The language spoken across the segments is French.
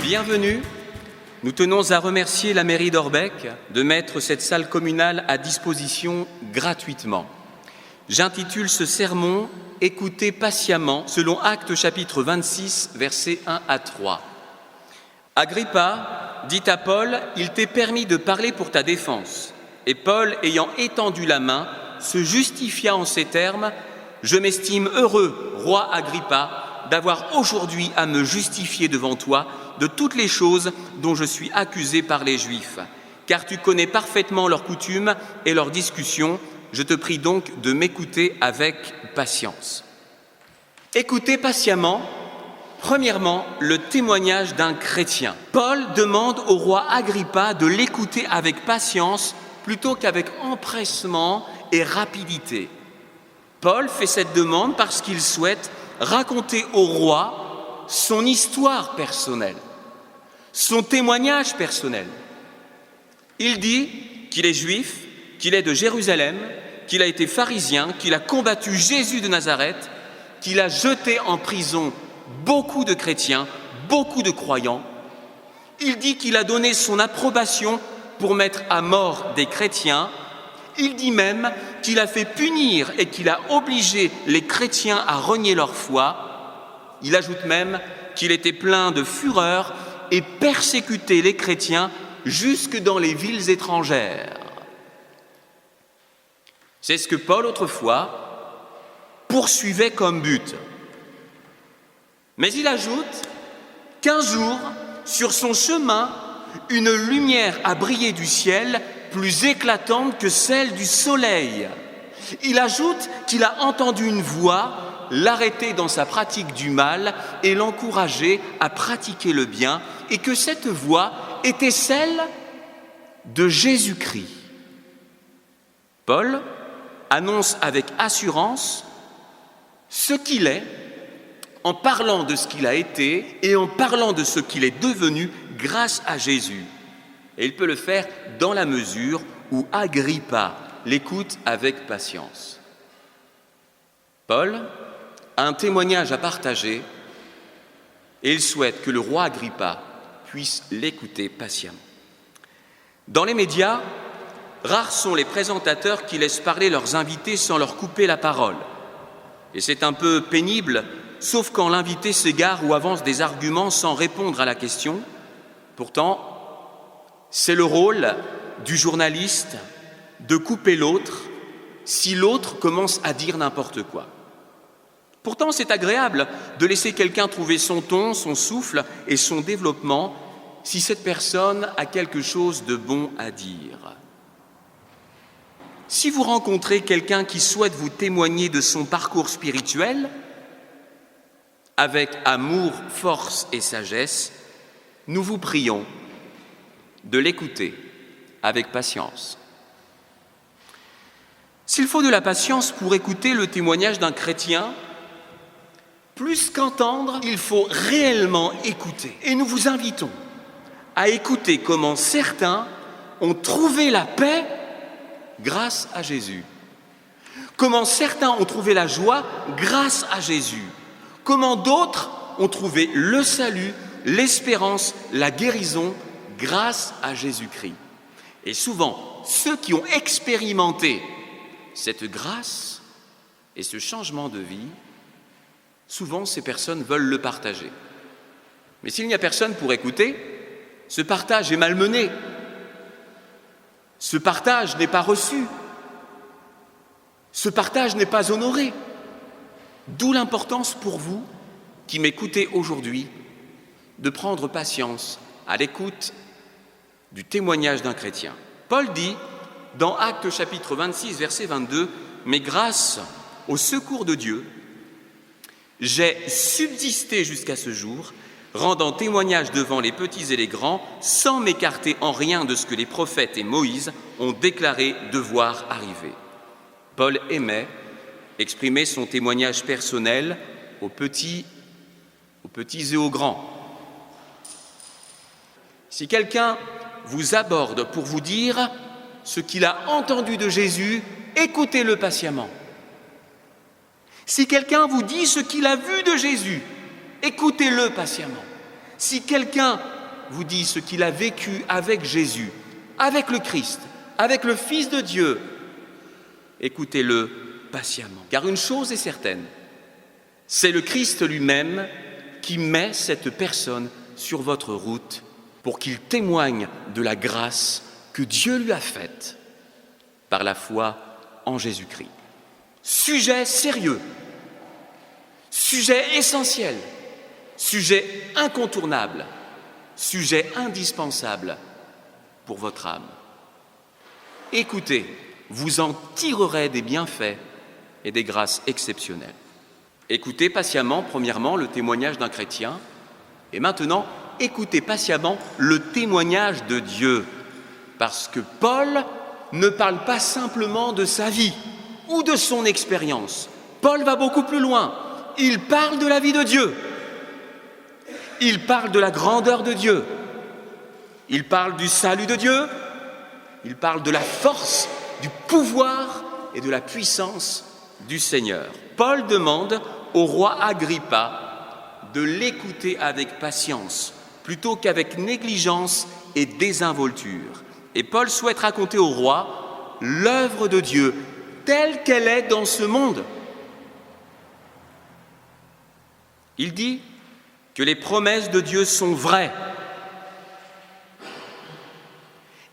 Bienvenue. Nous tenons à remercier la mairie d'Orbec de mettre cette salle communale à disposition gratuitement. J'intitule ce sermon « Écoutez patiemment » selon Actes chapitre 26, versets 1 à 3. Agrippa dit à Paul « Il t'est permis de parler pour ta défense. » Et Paul, ayant étendu la main, se justifia en ces termes « Je m'estime heureux, roi Agrippa, d'avoir aujourd'hui à me justifier devant toi de toutes les choses dont je suis accusé par les Juifs, car tu connais parfaitement leurs coutumes et leurs discussions. Je te prie donc de m'écouter avec patience. » Écoutez patiemment, premièrement, le témoignage d'un chrétien. Paul demande au roi Agrippa de l'écouter avec patience plutôt qu'avec empressement et rapidité. Paul fait cette demande parce qu'il souhaite raconter au roi son histoire personnelle, son témoignage personnel. Il dit qu'il est juif, qu'il est de Jérusalem, qu'il a été pharisien, qu'il a combattu Jésus de Nazareth, qu'il a jeté en prison beaucoup de chrétiens, beaucoup de croyants. Il dit qu'il a donné son approbation pour mettre à mort des chrétiens. Il dit même qu'il a fait punir et qu'il a obligé les chrétiens à renier leur foi. Il ajoute même qu'il était plein de fureur et persécutait les chrétiens jusque dans les villes étrangères. C'est ce que Paul, autrefois, poursuivait comme but. Mais il ajoute qu'un jour, sur son chemin, une lumière a brillé du ciel plus éclatante que celle du soleil. Il ajoute qu'il a entendu une voix l'arrêter dans sa pratique du mal et l'encourager à pratiquer le bien, et que cette voix était celle de Jésus-Christ. Paul annonce avec assurance ce qu'il est en parlant de ce qu'il a été et en parlant de ce qu'il est devenu grâce à Jésus. Et il peut le faire dans la mesure où Agrippa l'écoute avec patience. Paul a un témoignage à partager et il souhaite que le roi Agrippa puisse l'écouter patiemment. Dans les médias, rares sont les présentateurs qui laissent parler leurs invités sans leur couper la parole. Et c'est un peu pénible, sauf quand l'invité s'égare ou avance des arguments sans répondre à la question. Pourtant, c'est le rôle du journaliste de couper l'autre si l'autre commence à dire n'importe quoi. Pourtant, c'est agréable de laisser quelqu'un trouver son ton, son souffle et son développement si cette personne a quelque chose de bon à dire. Si vous rencontrez quelqu'un qui souhaite vous témoigner de son parcours spirituel, avec amour, force et sagesse, nous vous prions de l'écouter avec patience. S'il faut de la patience pour écouter le témoignage d'un chrétien, plus qu'entendre, il faut réellement écouter. Et nous vous invitons à écouter comment certains ont trouvé la paix grâce à Jésus. Comment certains ont trouvé la joie grâce à Jésus. Comment d'autres ont trouvé le salut, l'espérance, la guérison grâce à Jésus-Christ. Et souvent, ceux qui ont expérimenté cette grâce et ce changement de vie, souvent ces personnes veulent le partager. Mais s'il n'y a personne pour écouter, ce partage est malmené. Ce partage n'est pas reçu. Ce partage n'est pas honoré. D'où l'importance pour vous, qui m'écoutez aujourd'hui, de prendre patience à l'écoute du témoignage d'un chrétien. Paul dit, dans Actes chapitre 26, verset 22, « Mais grâce au secours de Dieu, j'ai subsisté jusqu'à ce jour, rendant témoignage devant les petits et les grands, sans m'écarter en rien de ce que les prophètes et Moïse ont déclaré devoir arriver. » Paul aimait exprimer son témoignage personnel aux petits et aux grands. Si quelqu'un vous aborde pour vous dire ce qu'il a entendu de Jésus, écoutez-le patiemment. Si quelqu'un vous dit ce qu'il a vu de Jésus, écoutez-le patiemment. Si quelqu'un vous dit ce qu'il a vécu avec Jésus, avec le Christ, avec le Fils de Dieu, écoutez-le patiemment. Car une chose est certaine, c'est le Christ lui-même qui met cette personne sur votre route pour qu'il témoigne de la grâce que Dieu lui a faite par la foi en Jésus-Christ. Sujet sérieux, sujet essentiel, sujet incontournable, sujet indispensable pour votre âme. Écoutez, vous en tirerez des bienfaits et des grâces exceptionnelles. Écoutez patiemment, premièrement, le témoignage d'un chrétien, et maintenant, écoutez patiemment le témoignage de Dieu, parce que Paul ne parle pas simplement de sa vie ou de son expérience. Paul va beaucoup plus loin. Il parle de la vie de Dieu. Il parle de la grandeur de Dieu. Il parle du salut de Dieu. Il parle de la force, du pouvoir et de la puissance du Seigneur. Paul demande au roi Agrippa de l'écouter avec patience, plutôt qu'avec négligence et désinvolture. Et Paul souhaite raconter au roi l'œuvre de Dieu telle qu'elle est dans ce monde. Il dit que les promesses de Dieu sont vraies.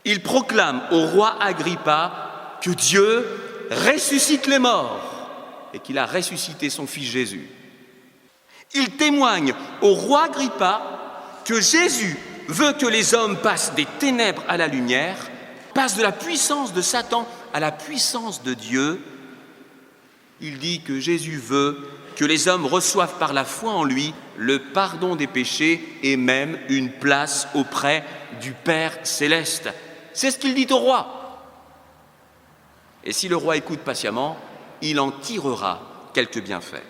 Il proclame au roi Agrippa que Dieu ressuscite les morts et qu'il a ressuscité son fils Jésus. Il témoigne au roi Agrippa que Jésus veut que les hommes passent des ténèbres à la lumière, passent de la puissance de Satan à la puissance de Dieu. Il dit que Jésus veut que les hommes reçoivent par la foi en lui le pardon des péchés et même une place auprès du Père céleste. C'est ce qu'il dit au roi. Et si le roi écoute patiemment, il en tirera quelques bienfaits.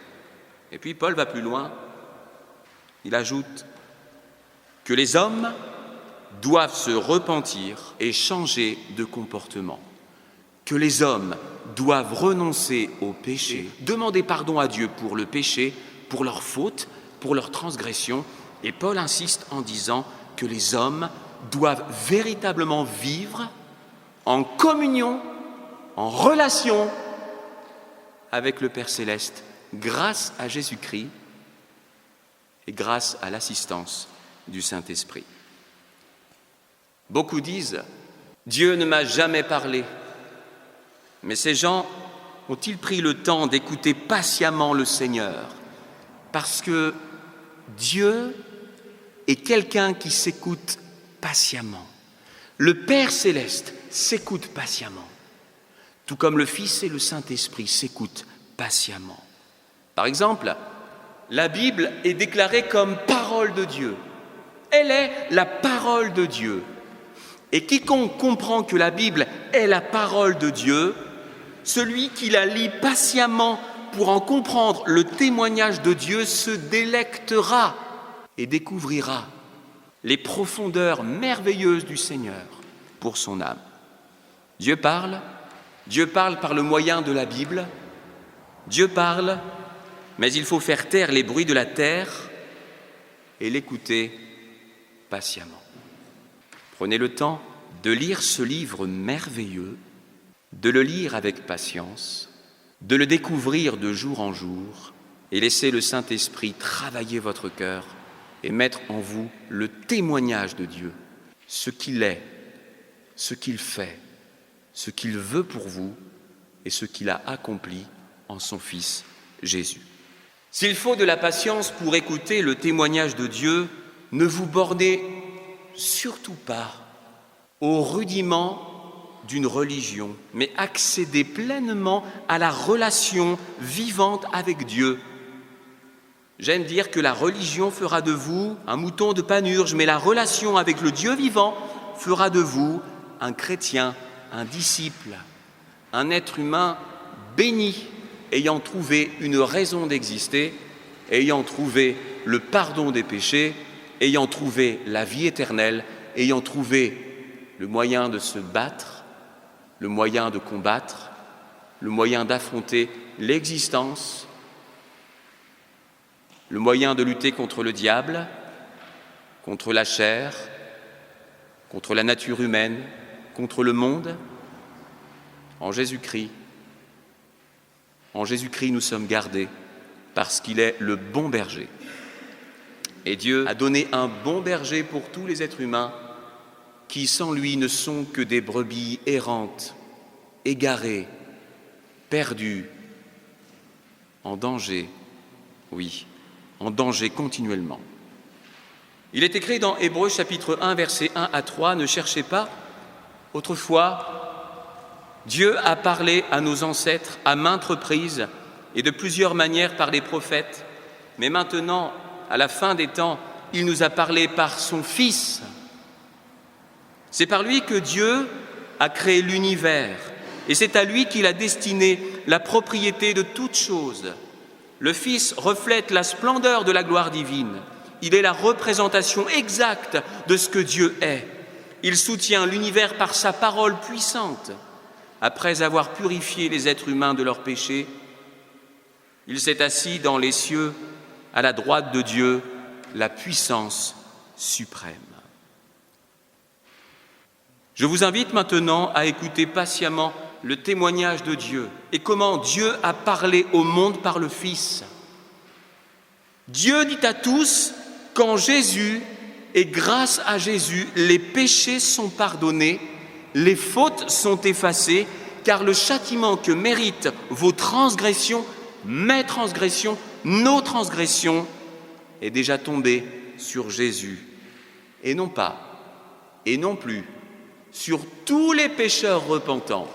Et puis Paul va plus loin. Il ajoute que les hommes doivent se repentir et changer de comportement, que les hommes doivent renoncer au péché, demander pardon à Dieu pour le péché, pour leurs fautes, pour leurs transgressions. Et Paul insiste en disant que les hommes doivent véritablement vivre en communion, en relation avec le Père Céleste, grâce à Jésus-Christ et grâce à l'assistance du Saint-Esprit. Beaucoup disent « Dieu ne m'a jamais parlé ». Mais ces gens ont-ils pris le temps d'écouter patiemment le Seigneur? Parce que Dieu est quelqu'un qui s'écoute patiemment. Le Père Céleste s'écoute patiemment, tout comme le Fils et le Saint-Esprit s'écoutent patiemment. Par exemple, la Bible est déclarée comme parole de Dieu. Elle est la parole de Dieu. Et quiconque comprend que la Bible est la parole de Dieu, celui qui la lit patiemment pour en comprendre le témoignage de Dieu se délectera et découvrira les profondeurs merveilleuses du Seigneur pour son âme. Dieu parle par le moyen de la Bible. Dieu parle, mais il faut faire taire les bruits de la terre et l'écouter patiemment. Prenez le temps de lire ce livre merveilleux, de le lire avec patience, de le découvrir de jour en jour et laissez le Saint-Esprit travailler votre cœur et mettre en vous le témoignage de Dieu, ce qu'il est, ce qu'il fait, ce qu'il veut pour vous et ce qu'il a accompli en son Fils Jésus. S'il faut de la patience pour écouter le témoignage de Dieu, ne vous bornez surtout pas au rudiment d'une religion, mais accédez pleinement à la relation vivante avec Dieu. J'aime dire que la religion fera de vous un mouton de Panurge, mais la relation avec le Dieu vivant fera de vous un chrétien, un disciple, un être humain béni, ayant trouvé une raison d'exister, ayant trouvé le pardon des péchés, ayant trouvé la vie éternelle, ayant trouvé le moyen de se battre, le moyen de combattre, le moyen d'affronter l'existence, le moyen de lutter contre le diable, contre la chair, contre la nature humaine, contre le monde. En Jésus-Christ, nous sommes gardés parce qu'il est le bon berger. Et Dieu a donné un bon berger pour tous les êtres humains qui, sans lui, ne sont que des brebis errantes, égarées, perdues, en danger, oui, en danger continuellement. Il est écrit dans Hébreux chapitre 1, versets 1 à 3, « Ne cherchez pas, autrefois, Dieu a parlé à nos ancêtres à maintes reprises et de plusieurs manières par les prophètes, mais maintenant, à la fin des temps, il nous a parlé par son Fils. C'est par lui que Dieu a créé l'univers et c'est à lui qu'il a destiné la propriété de toutes choses. Le Fils reflète la splendeur de la gloire divine. Il est la représentation exacte de ce que Dieu est. Il soutient l'univers par sa parole puissante. Après avoir purifié les êtres humains de leurs péchés, il s'est assis dans les cieux, à la droite de Dieu, la puissance suprême. Je vous invite maintenant à écouter patiemment le témoignage de Dieu et comment Dieu a parlé au monde par le Fils. Dieu dit à tous qu'en Jésus et grâce à Jésus, les péchés sont pardonnés, les fautes sont effacées, car le châtiment que méritent vos transgressions, mes transgressions, nos transgressions, est déjà tombé sur Jésus, et non pas, et non plus, sur tous les pécheurs repentants.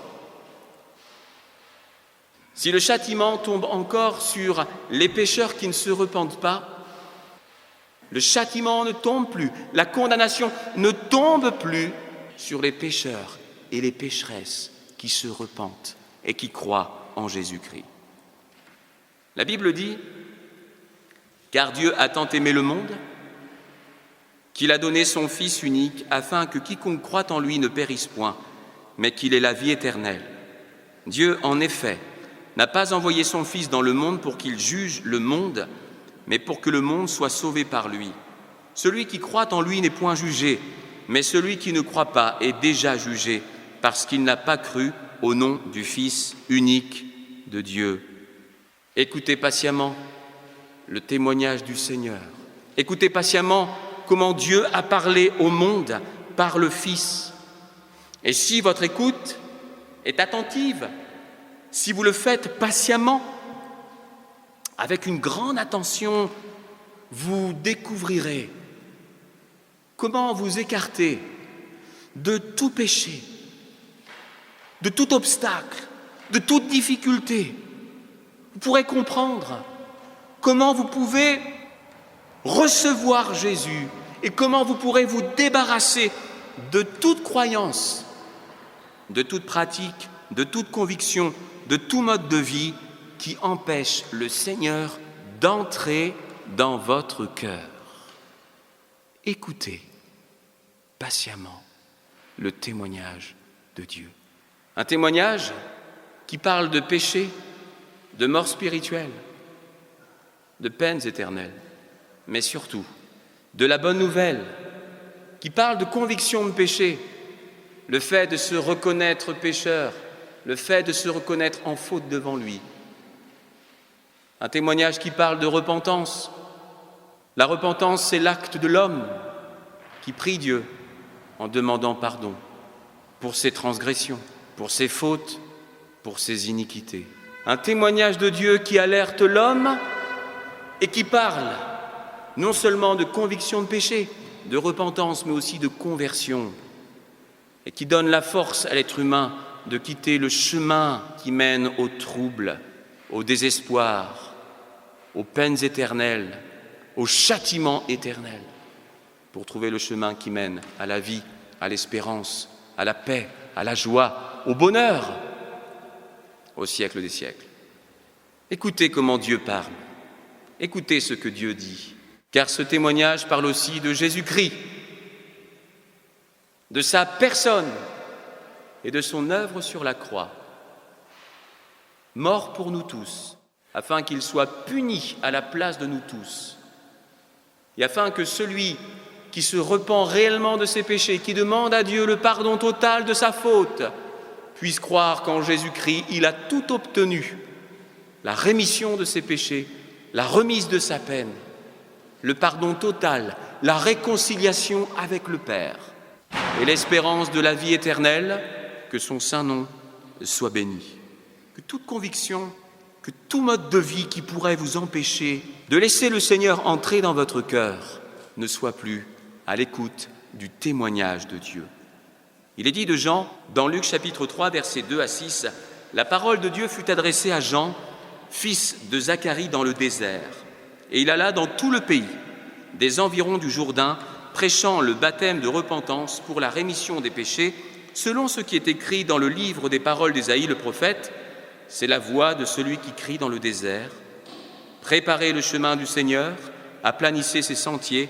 Si le châtiment tombe encore sur les pécheurs qui ne se repentent pas, le châtiment ne tombe plus, la condamnation ne tombe plus sur les pécheurs et les pécheresses qui se repentent et qui croient en Jésus-Christ. La Bible dit « Car Dieu a tant aimé le monde qu'il a donné son Fils unique afin que quiconque croit en lui ne périsse point, mais qu'il ait la vie éternelle. Dieu, en effet, n'a pas envoyé son Fils dans le monde pour qu'il juge le monde, mais pour que le monde soit sauvé par lui. Celui qui croit en lui n'est point jugé, mais celui qui ne croit pas est déjà jugé, parce qu'il n'a pas cru au nom du Fils unique de Dieu. » Écoutez patiemment le témoignage du Seigneur. Écoutez patiemment comment Dieu a parlé au monde par le Fils. Et si votre écoute est attentive, si vous le faites patiemment, avec une grande attention, vous découvrirez comment vous écarter de tout péché, de tout obstacle, de toute difficulté. Vous pourrez comprendre comment vous pouvez recevoir Jésus et comment vous pourrez vous débarrasser de toute croyance, de toute pratique, de toute conviction, de tout mode de vie qui empêche le Seigneur d'entrer dans votre cœur. Écoutez patiemment le témoignage de Dieu. Un témoignage qui parle de péché, de mort spirituelle, de peines éternelles, mais surtout de la bonne nouvelle, qui parle de conviction de péché, le fait de se reconnaître pécheur, le fait de se reconnaître en faute devant lui. Un témoignage qui parle de repentance. La repentance, c'est l'acte de l'homme qui prie Dieu en demandant pardon pour ses transgressions, pour ses fautes, pour ses iniquités. Un témoignage de Dieu qui alerte l'homme et qui parle non seulement de conviction de péché, de repentance, mais aussi de conversion, et qui donne la force à l'être humain de quitter le chemin qui mène au trouble, au désespoir, aux peines éternelles, au châtiment éternel, pour trouver le chemin qui mène à la vie, à l'espérance, à la paix, à la joie, au bonheur, au siècle des siècles. Écoutez comment Dieu parle, écoutez ce que Dieu dit, car ce témoignage parle aussi de Jésus-Christ, de sa personne et de son œuvre sur la croix, mort pour nous tous, afin qu'il soit puni à la place de nous tous, et afin que celui qui se repent réellement de ses péchés, qui demande à Dieu le pardon total de sa faute, puisse croire qu'en Jésus-Christ, il a tout obtenu, la rémission de ses péchés, la remise de sa peine, le pardon total, la réconciliation avec le Père et l'espérance de la vie éternelle, que son saint nom soit béni. Que toute conviction, que tout mode de vie qui pourrait vous empêcher de laisser le Seigneur entrer dans votre cœur ne soit plus à l'écoute du témoignage de Dieu. Il est dit de Jean, dans Luc chapitre 3, versets 2 à 6, « La parole de Dieu fut adressée à Jean, fils de Zacharie dans le désert. Et il alla dans tout le pays, des environs du Jourdain, prêchant le baptême de repentance pour la rémission des péchés, selon ce qui est écrit dans le livre des paroles d'Ésaïe le prophète. C'est la voix de celui qui crie dans le désert. Préparez le chemin du Seigneur, aplanissez ses sentiers,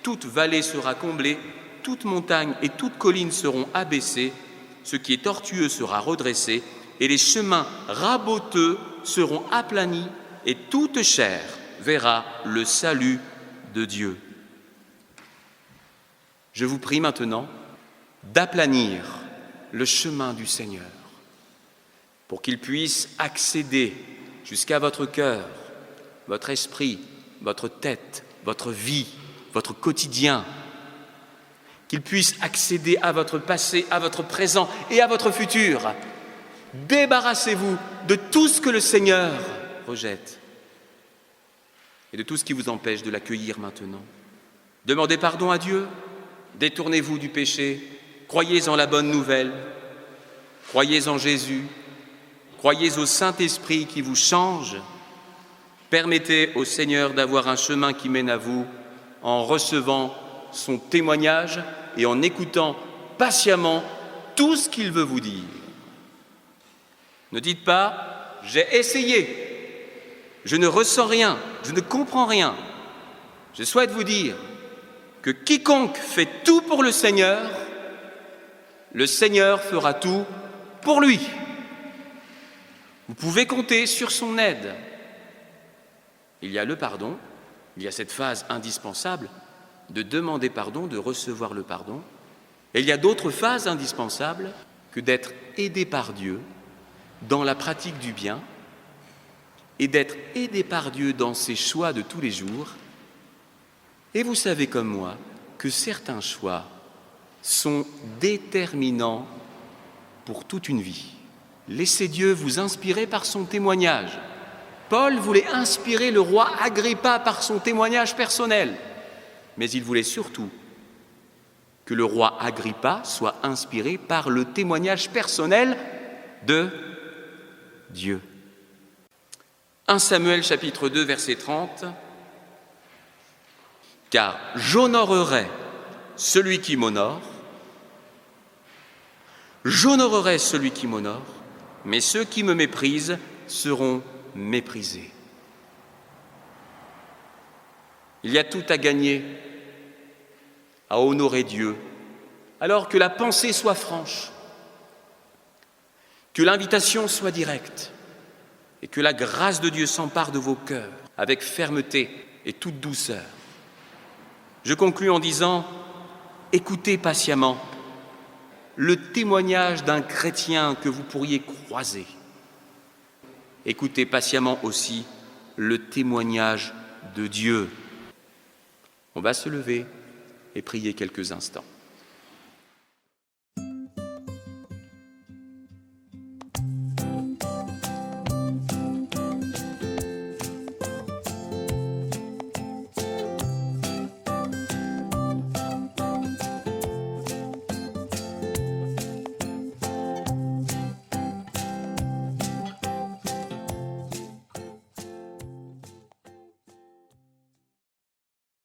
toute vallée sera comblée, toute montagne et toute colline seront abaissées, ce qui est tortueux sera redressé, et les chemins raboteux seront aplanis, et toute chair verra le salut de Dieu. » Je vous prie maintenant d'aplanir le chemin du Seigneur pour qu'il puisse accéder jusqu'à votre cœur, votre esprit, votre tête, votre vie, votre quotidien, qu'il puisse accéder à votre passé, à votre présent et à votre futur. Débarrassez-vous de tout ce que le Seigneur rejette et de tout ce qui vous empêche de l'accueillir maintenant. Demandez pardon à Dieu, détournez-vous du péché, croyez en la bonne nouvelle, croyez en Jésus, croyez au Saint-Esprit qui vous change, permettez au Seigneur d'avoir un chemin qui mène à vous en recevant son témoignage et en écoutant patiemment tout ce qu'il veut vous dire. Ne dites pas « j'ai essayé, je ne ressens rien, je ne comprends rien ». Je souhaite vous dire que quiconque fait tout pour le Seigneur fera tout pour lui. Vous pouvez compter sur son aide. Il y a le pardon, il y a cette phase indispensable de demander pardon, de recevoir le pardon. Et il y a d'autres phases indispensables que d'être aidé par Dieu dans la pratique du bien et d'être aidé par Dieu dans ses choix de tous les jours. Et vous savez comme moi que certains choix sont déterminants pour toute une vie. Laissez Dieu vous inspirer par son témoignage. Paul voulait inspirer le roi Agrippa par son témoignage personnel, mais il voulait surtout que le roi Agrippa soit inspiré par le témoignage personnel de Dieu. 1 Samuel chapitre 2 verset 30. « Car j'honorerai celui qui m'honore, mais ceux qui me méprisent seront méprisés. » Il y a tout à gagner à honorer Dieu, alors que la pensée soit franche, que l'invitation soit directe et que la grâce de Dieu s'empare de vos cœurs avec fermeté et toute douceur. Je conclus en disant, écoutez patiemment le témoignage d'un chrétien que vous pourriez croiser. Écoutez patiemment aussi le témoignage de Dieu. On va se lever et prier quelques instants.